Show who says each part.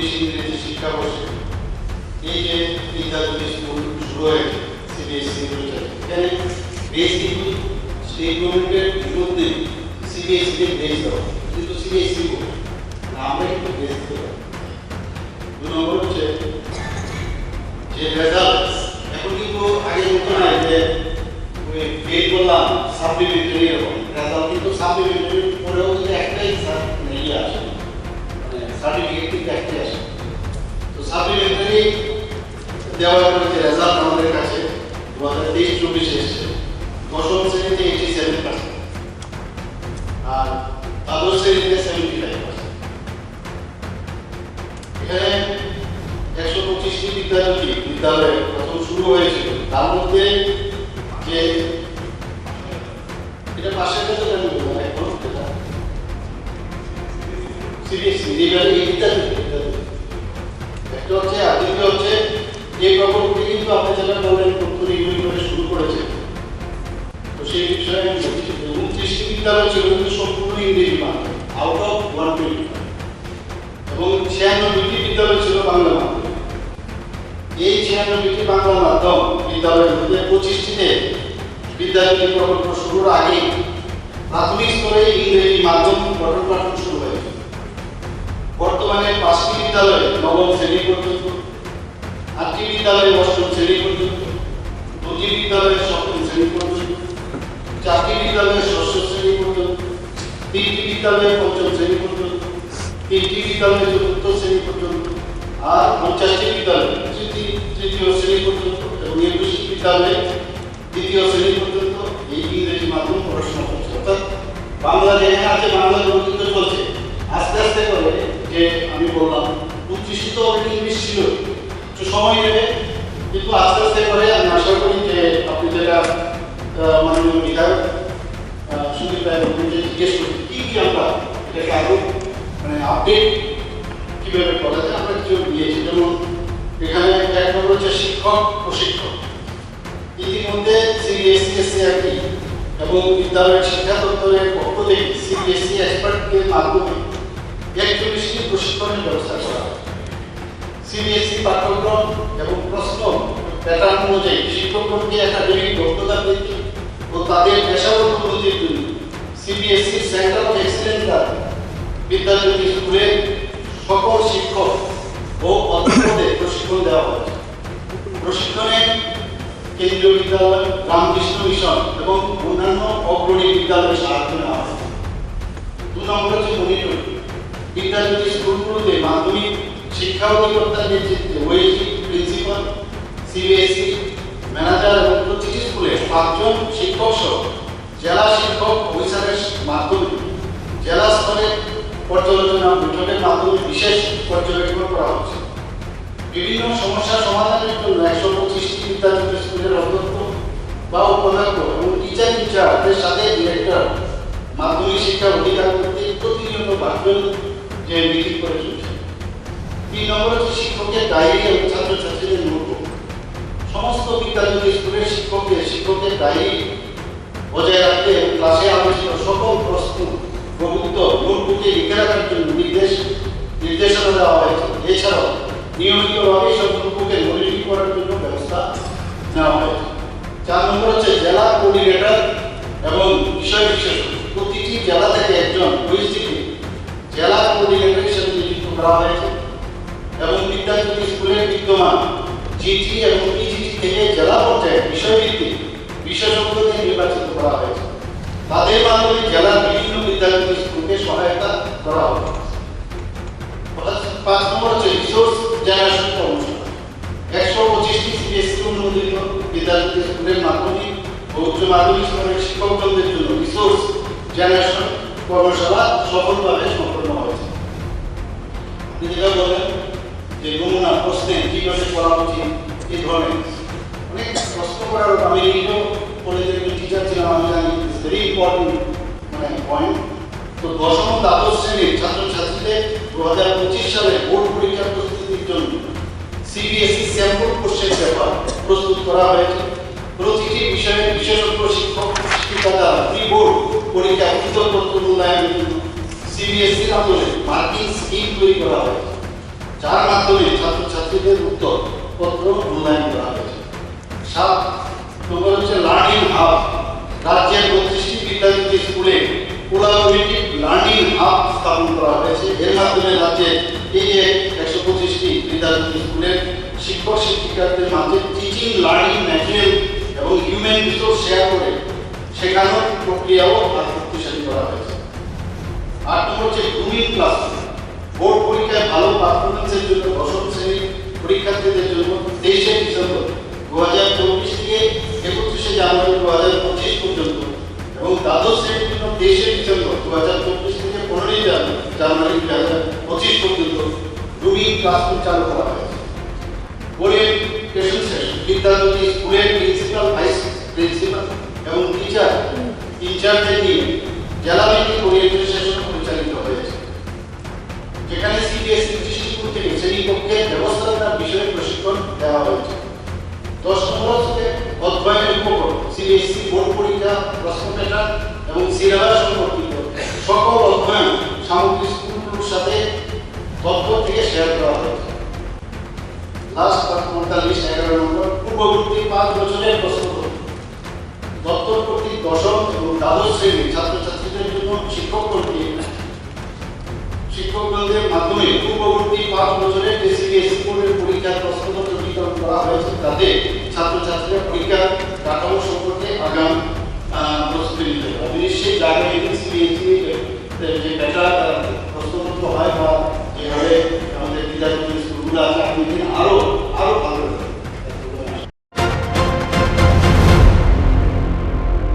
Speaker 1: English ইংরেজি শিক্ষাবর্ষে এই যে বিদ্যালয় স্কুল শুরু হয়েছে সিবিএসসি এখানে বেসিক স্টেট গভর্নমেন্টের বিরুদ্ধে সিবিএসসি বেস দেওয়া কিন্তু সিবিএসসি আমরা কিন্তু বেস দিতে পারি। 2 নম্বর হচ্ছে যে রেজাল্ট এখন কিন্তু আগের মতো নাই যে ওই ফেল করলাম সাপ্লিমেন্টারি এরকম রেজাল্ট কিন্তু সাপ্লিমেন্টারি পরেও যদি একটাই ইয়ে আসে মানে সার্টিফিকেট কিন্তু একটাই আসে। তো সাপ্লিমেন্টারি দেওয়ার পরে যে রেজাল্ট আমাদের কাছে 2023-24 এসেছে, দশম শ্রেণীতে 87% আর দ্বাদশ শ্রেণীতে 75%। এখানে 125টি বিদ্যালয়ে প্রথম শুরু হয়েছিল, তার মধ্যে যে এটা পাশের কাছে এখন সিবিএসসি একটা হচ্ছে আর দ্বিতীয় হচ্ছে এই প্রকল্পটি কিন্তু আপনি যেটা বললেন প্রথমে ইউনিভার্সিটি শুরু করেছে। তো সেই বিষয়ে 29টি বিদ্যালয় ছিল কিন্তু সম্পূর্ণ ইংরেজি মাধ্যম আউট অফ 120 এবং 96টি বিদ্যালয় ছিল বাংলা মাধ্যম। এই 96টি বাংলা মাধ্যম বিদ্যালয়ের মধ্যে 25টিতে বিদ্যালয়টি প্রকল্প শুরুর আগে প্রাথমিক স্তরে ইংরেজি মাধ্যম পঠন পাঠন শুরু হয়েছে। বর্তমানে 5টি বিদ্যালয়ে নবম শ্রেণী পর্যন্ত, 8টি বিদ্যালয়ে অষ্টম শ্রেণী পর্যন্ত, 2টি বিদ্যালয়ে সপ্তম শ্রেণী পর্যন্ত, 4টি বিদ্যালয়ে ষষ্ঠ শ্রেণী পর্যন্ত, 3টি বিদ্যালয়ে পঞ্চম শ্রেণী পর্যন্ত, 3টি বিদ্যালয়ে চতুর্থ শ্রেণী পর্যন্ত, আর 50টি বিদ্যালয়ে তৃতীয় শ্রেণী পর্যন্ত এবং 21টি বিদ্যালয়ে দ্বিতীয় শ্রেণী পর্যন্ত এই ইংরেজি মাধ্যম পড়াশোনা করছে। অর্থাৎ বাংলা যেখানে আছে বাংলা কিন্তু চলছে আস্তে আস্তে করে। যে আমি বললাম 25 তো অলরেডি ইংলিশ ছিল, একটু সময় নেবে কিন্তু আস্তে আস্তে করে আমি আশা করি যে আপনি যেটা মাননীয় বিধায়ক সুদীপ রায় জিজ্ঞেস করছি কি কি আমরা এটাকে আরো মানে আপডেট কিভাবে করা যায় আমরা কিছু দিয়েছি। যেমন এখানে এক নম্বর হচ্ছে শিক্ষক প্রশিক্ষণ। ইতিমধ্যে সিবিএসসি এবং বিদ্যালয়ের শিক্ষা দপ্তরের পক্ষ থেকে সিবিএসসি এক্সপার্টদের মাধ্যমে 41টি প্রশিক্ষণের ব্যবস্থা করা হয়। সিবিএসসি পাঠ্যক্রম এবং প্রশ্ন প্যাটার্ন অনুযায়ী শিক্ষকগণকে একাডেমিক দক্ষতা বৃদ্ধি ও তাদের পেশাগত উন্নতির জন্য সিবিএসসি সেন্টার অফ এক্সিলেন্স দ্বারা বিদ্যালয় স্কুলে সকল শিক্ষক ও অধ্যাপকদের প্রশিক্ষণ দেওয়া হয়। প্রশিক্ষণে কেন্দ্রীয় বিদ্যালয়, রামকৃষ্ণ মিশন এবং অন্যান্য অগ্রণী বিদ্যালয়ের সাহায্য নেওয়া হয়। 2 নম্বর হচ্ছে মনিটরিং। বিদ্যালয় স্কুলগুলোতে মাধ্যমিক শিক্ষা অধিকর্তার নেতৃত্বে ওএসডি, প্রিন্সিপাল, সিবিএসসি ম্যানেজার এবং প্রতিটি স্কুলে 5 জন শিক্ষক সহ জেলা শিক্ষক অফিসারের মাধ্যমে জেলা স্তরে পর্যালোচনা বৈঠকের মাধ্যমে বিশেষ পর্যবেক্ষণ করা হচ্ছে। বিভিন্ন সমস্যা সমাধানের জন্য 125টি বিদ্যালয় স্কুলের অধ্যক্ষ বা উপাধ্যক্ষ এবং টিচারদের সাথে ডিরেক্টর মাধ্যমিক শিক্ষা অধিকার করতে প্রতিনিয়ত ভার্চুয়াল যে মিটিং করে চলছে। 3 নম্বর হচ্ছে শিক্ষকের ডায়েরি এবং ছাত্রছাত্রীদের নোটবুক। সমস্ত বিদ্যালয় স্কুলের শিক্ষকের ডায়েরি বজায় রাখতে এবং ক্লাসে আলোচিত সকল প্রশ্ন প্রভুত্ব নোটবুকে লিখে রাখার জন্য নির্দেশনা দেওয়া হয়েছে। এছাড়াও নিয়মিতভাবে সব নোটবুকে মনিটরিং করার জন্য ব্যবস্থা নেওয়া হয়েছে। 4 নম্বর হচ্ছে জেলা কোঅর্ডিনেটর এবং বিষয় বিশেষজ্ঞ। প্রতিটি জেলা থেকে একজন ওএসডিকে জেলা কোঅর্ডিনেটর হিসেবে নিযুক্ত করা হয়েছে এবং বিদ্যালয় স্কুলের বিদ্যমান জিটি এবং পিজিটি থেকে জেলা পর্যায়ে বিষয়ভিত্তিক বিশেষজ্ঞদের নির্বাচিত করা হয়েছে। তাদের মাধ্যমে জেলার বিভিন্ন বিদ্যালয় স্কুলকে সহায়তা করা হবে। 5 নম্বর হচ্ছে রিসোর্স জেনারেশন কর্মশালা। 125টি সিবিএসসি অনুমোদিত বিদ্যালয় স্কুলের মাধ্যমিক ও উচ্চ মাধ্যমিক স্তরের শিক্ষকদের জন্য রিসোর্স জেনারেশন কর্মশালা সফলভাবে সম্পন্ন হয়েছে। আপনি যেটা বলেন যে নমুনা প্রশ্নে কিভাবে করা উচিত এই ধরনের অনেক প্রশ্ন করার আমি নিজেও কলেজের একজন টিচার ছিলাম, আমি জানি ইটস ভেরি ইম্পর্টেন্ট মানে পয়েন্ট। তো দশম দ্বাদশ শ্রেণীর ছাত্রছাত্রীদের 2025 সালে বোর্ড পরীক্ষার প্রস্তুতির জন্য সিবিএসসি স্যাম্পল কোশ্চেন পেপার প্রস্তুত করা হয়েছে। প্রতিটি বিষয়ে বিশেষজ্ঞ শিক্ষক শিক্ষিকারা প্রি-বোর্ড পরীক্ষা উত্তরপত্র মূল্যায়নের জন্য সিবিএসসির আমলে মার্কিং স্কিম তৈরি করা হয়েছে। যার মাধ্যমে ছাত্রছাত্রীদের উত্তরপত্র মূল্যায়ন করা হয়েছে। 7 নম্বর হচ্ছে লার্নিং হাব। রাজ্যের 32টি বিদ্যাপীঠ স্কুলে কোলাবোরেটিভ লার্নিং হাব স্থাপন করা হয়েছে। এর মাধ্যমে রাজ্যের এই যে 125টি বিদ্যাপীঠ স্কুলের শিক্ষক শিক্ষিকাদের মাঝে টিচিং লার্নিং ম্যাটেরিয়াল এবং হিউম্যান রিসোর্স শেয়ার করে শেখানোর প্রক্রিয়াও আরো শক্তিশালী করা হয়েছে। 8 নম্বর হচ্ছে গ্রুমিং ক্লাসরুম। বোর্ড পরীক্ষায় ভালো পারফরমেন্সের জন্য 10ম শ্রেণীর পরীক্ষার্থীদের জন্য 23শে ডিসেম্বর 2024 থেকে 31শে জানুয়ারি 2025 পর্যন্ত এবং দ্বাদশ শ্রেণীর জন্য 23শে ডিসেম্বর 2024 থেকে 15ই জানুয়ারি 2025 পর্যন্ত গ্রুমিং ক্লাসরুম চালু করা হয়েছে। ওরিয়েন্টেশন সেশন বিদ্যালয় স্কুলের প্রিন্সিপাল, ভাইস প্রিন্সিপাল এবং টিচার ইনচার্জদের নিয়ে জেলাভিত্তিক ওরিয়েন্টেশন সেশন পরিচালিত হয়েছে, যেখানে সিবিএসই দৃষ্টিকোণ থেকে শ্রেণীকক্ষের ব্যবস্থাপনার বিষয়ে প্রশিক্ষণ দেওয়া হয়েছে। 10 নম্বর হচ্ছে অধ্যয়নের উপকরণ। সিবিএসই বোর্ড পরীক্ষা, প্রশ্ন প্যাটার্ন এবং সিলেবাস সম্পর্কিত সকল অধ্যয়ন সামগ্রী স্কুলগুলোর সাথে তথ্য থেকে শেয়ার করা হয়েছে। লাস্ট 11 নম্বর পূর্ববর্তী 5 বছরের প্রশ্নপত্র। দপ্তর কর্তৃক 10ম এবং দ্বাদশ শ্রেণীর ছাত্রছাত্রীদের জন্য শিক্ষকদের মাধ্যমে পূর্ববর্তী 5 বছরের সিবিএসই বোর্ডের পরীক্ষার প্রশ্নপত্র বিতরণ করা হয়েছে, যাতে ছাত্রছাত্রীরা পরীক্ষার কাঠামো সম্পর্কে আগাম প্রস্তুতি নিতে পারে। নিশ্চয়ই আগামী সিবিএসই যে প্যাটার্ন প্রশ্নপত্র হয় বা যেভাবে আমাদের বিদ্যালয় স্কুলগুলো আছে আরো